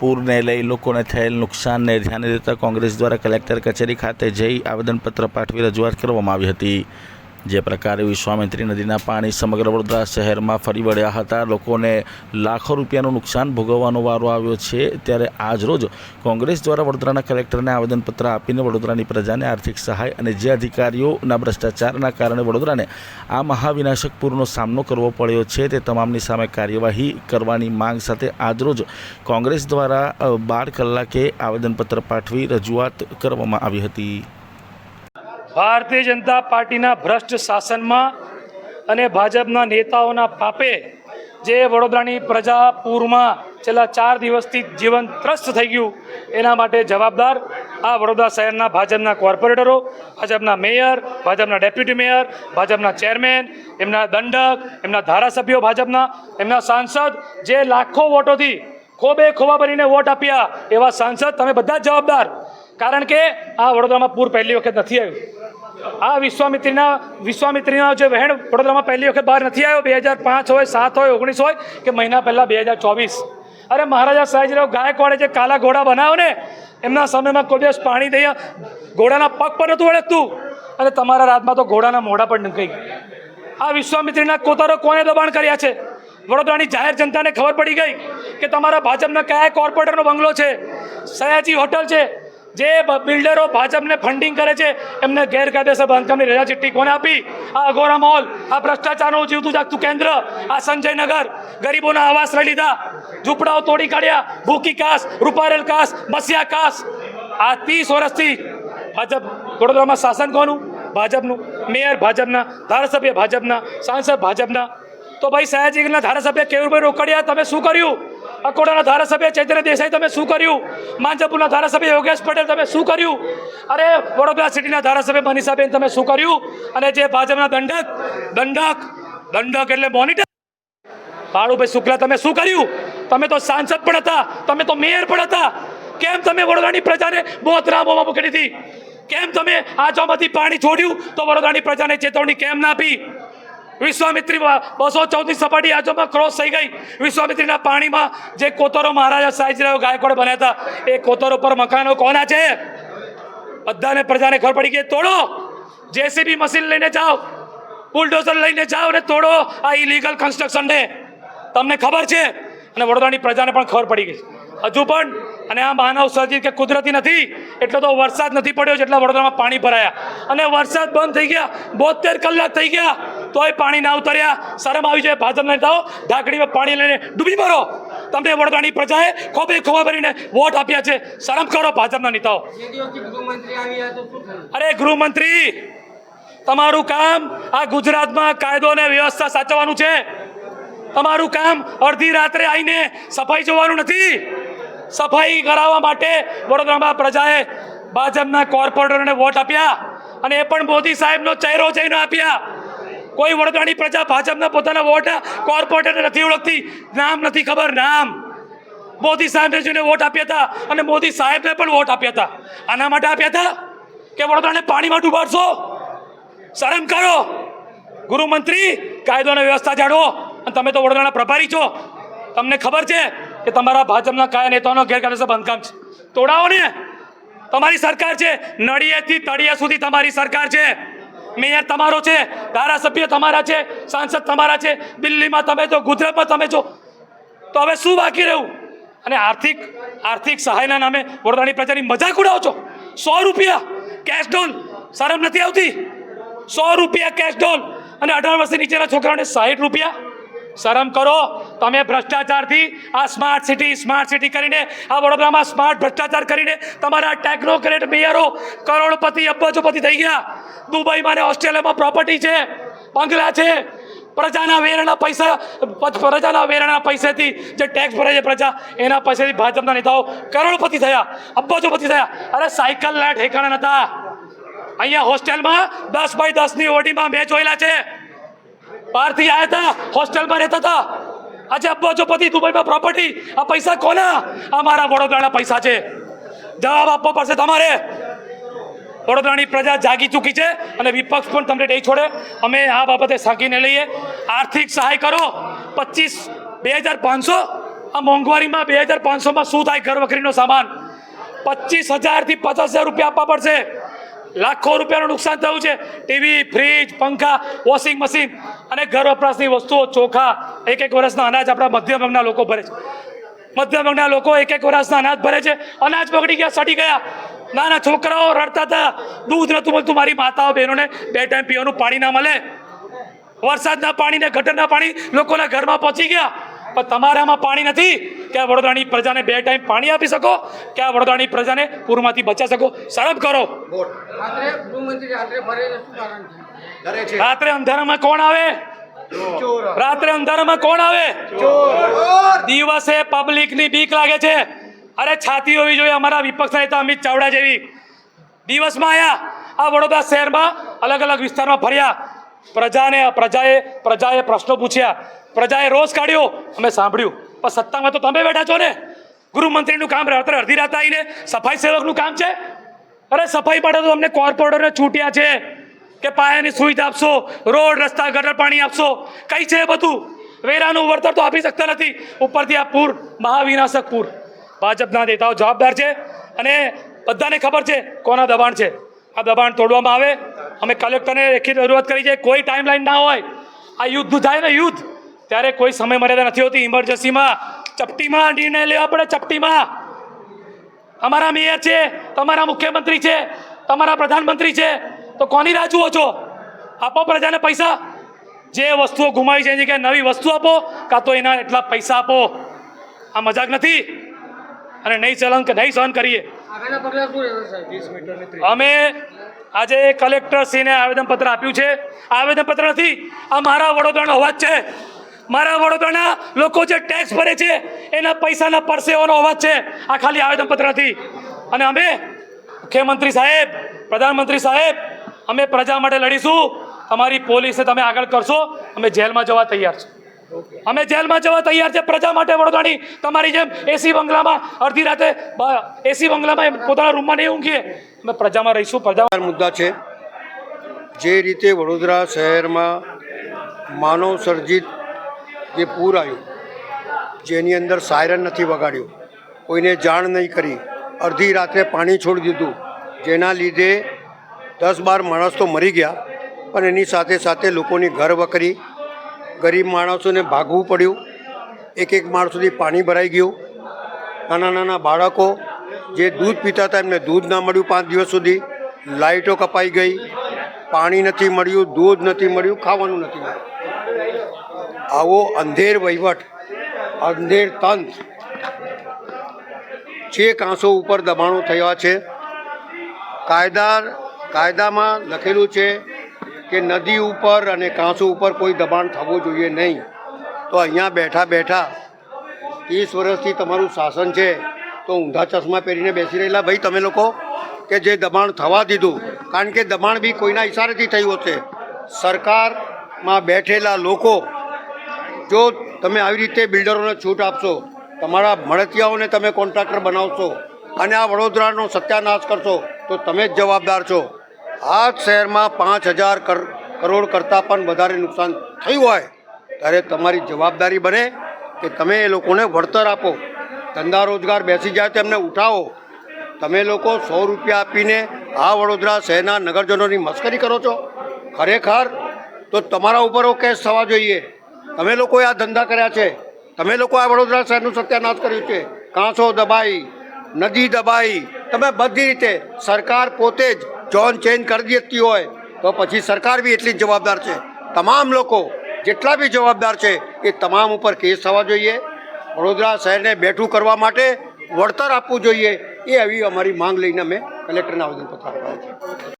પૂરને લઈ લોકોને થયેલ નુકસાનને ધ્યાને લેતા કોંગ્રેસ દ્વારા કલેક્ટર કચેરી ખાતે જઈ આવેદનપત્ર પાઠવી રજૂઆત કરવામાં આવી હતી। જે પ્રકારે વિશ્વામિત્રી નદીના પાણી સમગ્ર વડોદરા શહેરમાં ફરી વળ્યા હતા, લોકોને લાખો રૂપિયાનું નુકસાન ભોગવવાનો વારો આવ્યો છે। ત્યારે આજરોજ કોંગ્રેસ દ્વારા વડોદરાના કલેક્ટરને આવેદનપત્ર આપીને વડોદરાની પ્રજાને આર્થિક સહાય અને જે અધિકારીઓના ભ્રષ્ટાચારના કારણે વડોદરાને આ મહાવિનાશક પૂરનો સામનો કરવો પડ્યો છે તે તમામની સામે કાર્યવાહી કરવાની માંગ સાથે આજરોજ કોંગ્રેસ દ્વારા 12 કલાકે આવેદનપત્ર પાઠવી રજૂઆત કરવામાં આવી હતી। ભારતીય જનતા પાર્ટીના ભ્રષ્ટ શાસનમાં અને ભાજપના નેતાઓના પાપે જે વડોદરાની પ્રજા પૂરમાં છેલ્લા 4 દિવસથી જીવન ત્રસ્ત થઈ ગયું, એના માટે જવાબદાર આ વડોદરા શહેરના ભાજપના કોર્પોરેટરો, ભાજપના મેયર, ભાજપના ડેપ્યુટી મેયર, ભાજપના ચેરમેન, એમના દંડક, એમના ધારાસભ્યો, ભાજપના એમના સાંસદ, જે લાખો વોટોથી ખોબે ખોબા ભરીને વોટ આપ્યા એવા સાંસદ, તમે બધા જ જવાબદાર। કારણ કે આ વડોદરામાં પૂર પહેલી વખત નથી આવ્યું। આ વિશ્વામિત્રીના જે વહેણ વડોદરામાં પહેલી વખત બહાર નથી આવ્યો। 2005 હોય, 7 હોય, 19 હોય કે મહિના પહેલાં 2024। અરે મહારાજા સયાજીરાવ ગાયકવાડે જે કાલા ઘોડા બનાવ્યો ને, એમના સમયમાં કોઈ દિવસ પાણી દઈએ ઘોડાના પગ પર નહોતું અડકતું, અને તમારા રાજમાં તો ઘોડાના મોઢા પર નીકળી ગઈ। આ વિશ્વામિત્રીના કોતરો કોને દબાણ કર્યા છે? વડોદરાની જાહેર જનતાને ખબર પડી ગઈ કે તમારા ભાજપના કયા કોર્પોરેટરનો બંગલો છે, સયાજી હોટલ છે, જે બિલ્ડરો ભાજપને ફંડિંગ કરે છે, એમને ગેરકાયદેસર બાંધકામની રજા ચિઠ્ઠી કોને આપી? આ અઘોરા મોલ, આ ભ્રષ્ટાચારનું જીવતું જાગતું કેન્દ્ર, આ સંજયનગર, ગરીબોના આવાસ લઈ લીધા, ઝૂંપડાઓ તોડી કાઢ્યા, ભૂકી કાસ, રૂપારેલ કાસ, મસિયા કાસ। આ 30 વર્ષથી ભાજપ વડોદરામાં શાસન કોનું? ભાજપનું। મેયર ભાજપના, ધારાસભ્ય ભાજપના, સાંસદ ભાજપના। તો ભાઈ સયાજીના ધારાસભ્ય કેવુરભાઈ રોકડિયા, તમે શું કર્યું? અકોડાના ધારાસભ્ય ચૈતન્ય દેસાઈ, તમે શું કર્યું? માંજપુરના ધારાસભ્ય યોગેશ પટેલ, તમે શું કર્યું? અરે વડોદરા સિટીના ધારાસભ્ય મનીષાબેન, તમે શું કર્યું? અને જે ભાજપના દંડક એટલે મોનિટર બાળુભાઈ શુક્લા, તમે શું કર્યું? તમે તો સાંસદ પણ હતા, તમે તો મેયર પણ હતા। કેમ તમે વડોદરાની પ્રજાને બોતરામોમાં મૂકી દીધી? કેમ તમે આંચોમાંથી પાણી છોડ્યું તો વડોદરાની પ્રજાને ચેતવણી કેમ ના આપી? વિશ્વામિત્રી 214ની સપાટી આજુમાં ક્રોસ થઈ ગઈ। વિશ્વામિત્રીના પાણીમાં જે કોતરો મહારાજા સયાજીરાવ ગાયકવાડે બન્યા હતા, એ કોતરો પર મકાનો કોના છે? બધાને પ્રજાને ખબર પડી ગઈ। તોડો, જેસીબી મશીન લઈને જાઓ, બુલડોઝર લઈને જાઓ અને તોડો આ ઇલીગલ કન્સ્ટ્રક્શનને। તમને ખબર છે અને વડોદરાની પ્રજાને પણ ખબર પડી ગઈ। હજુ પણ, અને આ માનવ સર્જિત કે કુદરતી નથી, એટલો તો વરસાદ નથી પડ્યો જેટલા વડોદરામાં પાણી ભરાયા, અને વરસાદ બંધ થઈ ગયા 72 કલાક થઈ ગયા તોય પાણી ના ઉતર્યા। શરમ આવી જાય ભાજપના નેતાઓ, ઢાંકણીમાં પાણી લઈને ડૂબી મરો। તમને વડોદરાની પ્રજાએ ખોબે ખોબા ભરીને વોટ આપ્યા છે, શરમ કરો ભાજપના નેતાઓ। અરે ગૃહમંત્રી, તમારું કામ આ ગુજરાતમાં કાયદો અને વ્યવસ્થા સાચવવાનું છે। તમારું કામ અડધી રાત્રે આવીને સફાઈ જોવાનું નથી। સફાઈ કરાવવા માટે વડોદરામાં પ્રજાએ ભાજપના કોર્પોરેટરોને વોટ આપ્યા, અને એ પણ મોદી સાહેબનો ચહેરો જઈને આપ્યા। કોઈ વડોદરાની પ્રજા ભાજપના પોતાના વોટ કોર્પોરેટરને નથી ઓળખતી, નામ નથી ખબર, નામ। મોદી સાહેબને જોઈને વોટ આપ્યા હતા, અને મોદી સાહેબને પણ વોટ આપ્યા હતા। આના માટે આપ્યા હતા કે વડોદરાને પાણીમાં ડૂબાડશો? શરમ કરો ગૃહમંત્રી, કાયદો અને વ્યવસ્થા જાળવો। અને તમે તો વડોદરાના પ્રભારી છો, તમને ખબર છે કે તમારા ભાજપના કયા નેતાઓનો ગેરકાયદેસર બાંધકામ છે, તોડાવો ને। તમારી સરકાર છે, નળિયેથી તળિયા સુધી તમારી સરકાર છે। મેયર તમારો છે, ધારાસભ્ય તમારા છે, સાંસદ તમારા છે, દિલ્હીમાં તમે છો, ગુજરાતમાં તમે છો, તો હવે શું બાકી રહ્યું? અને આર્થિક સહાયના નામે વડોદરાની પ્રજાની મજાક ઉડાવો છો। 100 રૂપિયા કેશ ડોલ, શરમ નથી આવતી? 100 રૂપિયા કેશ ડોલ, અને 18 વર્ષથી નીચેના છોકરાઓને 60 રૂપિયા? શરમ કરો। તમે ભ્રષ્ટાચારથી આ સ્માર્ટ સિટી કરીને, આ વડોદરામાં સ્માર્ટ ભ્રષ્ટાચાર કરીને તમારા ટેકનોક્રેટ મેયરો કરોડપતિ અબજોપતિ થઈ ગયા। દુબઈમાં અને ઓસ્ટ્રેલિયામાં પ્રોપર્ટી છે, બંગલા છે। પ્રજાના વેરાના પૈસાથી જે ટેક્સ ભરે છે પ્રજા, એના પૈસાથી ભાજપના નેતાઓ કરોડપતિ થયા, અબજોપતિ થયા। અરે સાયકલના ઠેકાણા નહોતા। અહીંયા હોસ્ટેલમાં 10x10ની ઓડીમાં મેં જોયેલા છે। બહારથી આવ્યા હતા, હોસ્ટેલમાં રહેતા હતા, આજે અબજોપતિ, દુબઈમાં પ્રોપર્ટી। આ પૈસા કોના? અમારા વડોદરાના પૈસા છે। જવાબ આપવો પડશે તમારે। વડોદરાની પ્રજા જાગી ચૂકી છે, અને વિપક્ષ પણ તમને નહીં છોડે। અમે આ બાબતે સાંકીને લઈએ। આર્થિક સહાય કરો, 25,500 આ મોંઘવારીમાં 2500માં શું થાય? ઘર વખરીનો સામાન 25,000 થી 50,000 રૂપિયા આપવા પડશે. લાખો રૂપિયાનું નુકસાન થયું છે. ટીવી, ફ્રીજ, પંખા, વોશિંગ મશીન અને ઘર વપરાશની વસ્તુઓ, ચોખા, એક વર્ષના અનાજ આપણા મધ્યમ વર્ગના લોકો ભરે છે. મધ્યમ વર્ગના લોકો એક વર્ષના અનાજ ભરે છે. અનાજ બગડી ગયા, સડી ગયા. નાના છોકરાઓ રડતા હતા, દૂધ નતું મળતું. મારી માતાઓ બહેનોને 2 ટાઈમ પીવાનું પાણી ના મળે. વરસાદના પાણી ને ગટરના પાણી લોકોના ઘરમાં પહોંચી ગયા. પણ તમારામાં પાણી નથી કે આ વડોદરાની પ્રજાને 2 ટાઈમ પાણી આપી શકો, કે આ વડોદરાની પ્રજાને પૂરમાંથી બચાવી શકો. શરમ કરો. રાત્રે અંધારામાં કોણ આવે? રાત્રે અંધારામાં કોણ આવે? દિવસે પબ્લિકની બીક લાગે છે. અરે છાતી હોવી જોઈએ અમારા વિપક્ષના નેતા અમિત ચાવડા જેવી. દિવસમાં આયા આ વડોદરા શહેરમાં અલગ અલગ વિસ્તારમાં ફર્યા. પ્રજાએ પ્રશ્નો પૂછ્યા, પ્રજાએ રોષ કાઢ્યો, અમે સાંભળ્યું. પણ સત્તામાં તો તમે બેઠા છો ને. ગૃહમંત્રીનું કામ રાત્રે અડધી રાત આવીને સફાઈ સેવકનું કામ છે. અરે સફાઈ માટે તો અમને કોર્પોરેટરને છૂટ્યા છે કે પાયાની સુવિધા આપશો, રોડ રસ્તા ગટર પાણી આપશો. કઈ છે બધું? વેરાનું વળતર તો આપી શકતા નથી. ઉપરથી આ પૂર, મહાવિનાશક પૂર. ભાજપના નેતાઓ જવાબદાર છે અને બધાને ખબર છે કોના દબાણ છે. આ દબાણ તોડવામાં આવે. અમે કલેક્ટરને લેખિત રજૂઆત કરી છે. કોઈ ટાઈમ લાઈન ના હોય. આ યુદ્ધ થાય ને યુદ્ધ, ત્યારે કોઈ સમય મર્યાદા નથી હોતી. ઇમરજન્સીમાં ચપટીમાં નિર્ણય લેવા પડે. ચપટીમાં અમારા મેયર છે, તમારા મુખ્યમંત્રી છે, તમારા પ્રધાનમંત્રી છે, તો કોની રાહ જુઓ છો? આપો પ્રજાને પૈસા. જે વસ્તુઓ ગુમાવી છે એની જગ્યાએ નવી વસ્તુ આપો, કાં તો એના એટલા પૈસા આપો. આ મજાક નથી અને નહીં સહન કરીએ. અમે આજે કલેક્ટરશ્રીને આવેદનપત્ર આપ્યું છે. આવેદનપત્ર નથી, આ મારા વડોદરાનો અવાજ છે. મારા વડોદરાના લોકો જે ટેક્સ ભરે છે એના પૈસાના પરસેવાનો અવાજ છે. આ ખાલી આવેદનપત્ર નથી. અને અમે મુખ્યમંત્રી સાહેબ, પ્રધાનમંત્રી સાહેબ, અમે પ્રજા માટે લડીશું. અમારી પોલીસને તમે આગળ કરશો, અમે જેલમાં જવા તૈયાર છે. અમે જેલમાં જવા તૈયાર છે પ્રજા માટે. વડોદરાની તમારી જેમ એસી બંગલામાં અડધી રાતે એસી બંગલામાં પોતાના રૂમમાં નહીં ઊંઘીએ. અમે પ્રજામાં રહીશું. પ્રજા મુદ્દા છે. જે રીતે વડોદરા શહેરમાં માનવ સર્જિત જે પૂર આવ્યું, જેની અંદર સાયરન નથી વગાડ્યું, કોઈને જાણ નહીં કરી, અડધી રાત્રે પાણી છોડી દીધું, જેના લીધે 10-12 માણસ તો મરી ગયા. પણ એની સાથે સાથે લોકોની ઘર વકરી, ગરીબ માણસોને ભાગવું પડ્યું. એક માળ સુધી પાણી ભરાઈ ગયું. નાના બાળકો જે દૂધ પીતા હતા એમને દૂધ ના મળ્યું 5 દિવસ સુધી. લાઇટો કપાઈ ગઈ, પાણી નથી મળ્યું, દૂધ નથી મળ્યું, ખાવાનું નથી મળ્યું. આવો અંધેર વહીવટ, અંધેર તંત્ર, જે કાંસો ઉપર દબાણો થયા છે. કાયદામાં લખેલું છે કે નદી ઉપર અને કાંસો ઉપર કોઈ દબાણ થવું જોઈએ નહીં. તો અહીંયા બેઠા 30 વર્ષથી તમારું શાસન છે, તો ઊંધા ચશ્મા પહેરીને બેસી રહેલા ભાઈ તમે લોકો, કે જે દબાણ થવા દીધું. કારણ કે દબાણ બી કોઈના ઇશારેથી થયું હશે. સરકારમાં બેઠેલા લોકો, જો તમે આવી રીતે બિલ્ડરોને છૂટ આપશો, તમારા મળતિયાઓને તમે કોન્ટ્રાક્ટર બનાવશો અને આ વડોદરાનો સત્યાનાશ કરશો, તો તમે જ જવાબદાર છો. આ શહેરમાં 5,000 કરોડ કરતાં પણ વધારે નુકસાન થયું હોય ત્યારે તમારી જવાબદારી બને કે તમે એ લોકોને વળતર આપો. ધંધા રોજગાર બેસી જાય તો એમને ઉઠાવો. તમે લોકો 100 રૂપિયા આપીને આ વડોદરા શહેરના નગરજનોની મસ્કરી કરો છો. ખરેખર તો તમારા ઉપર કેસ થવા જોઈએ. તમે લોકોએ આ ધંધા કર્યા છે, તમે લોકો આ વડોદરા શહેરનું સત્યાનાશ કર્યું છે. કાંસો દબાઈ, નદી દબાઈ, તમે બધી રીતે સરકાર પોતે જ ઝોન ચેન્જ કરી દેતી હોય તો પછી સરકાર બી એટલી જ જવાબદાર છે. તમામ લોકો જેટલા બી જવાબદાર છે એ તમામ ઉપર કેસ થવા જોઈએ. વડોદરા શહેરને બેઠું કરવા માટે વળતર આપવું જોઈએ. એ આવી અમારી માંગ લઈને અમે કલેક્ટરને આવેદનપત્ર આપ્યા છે.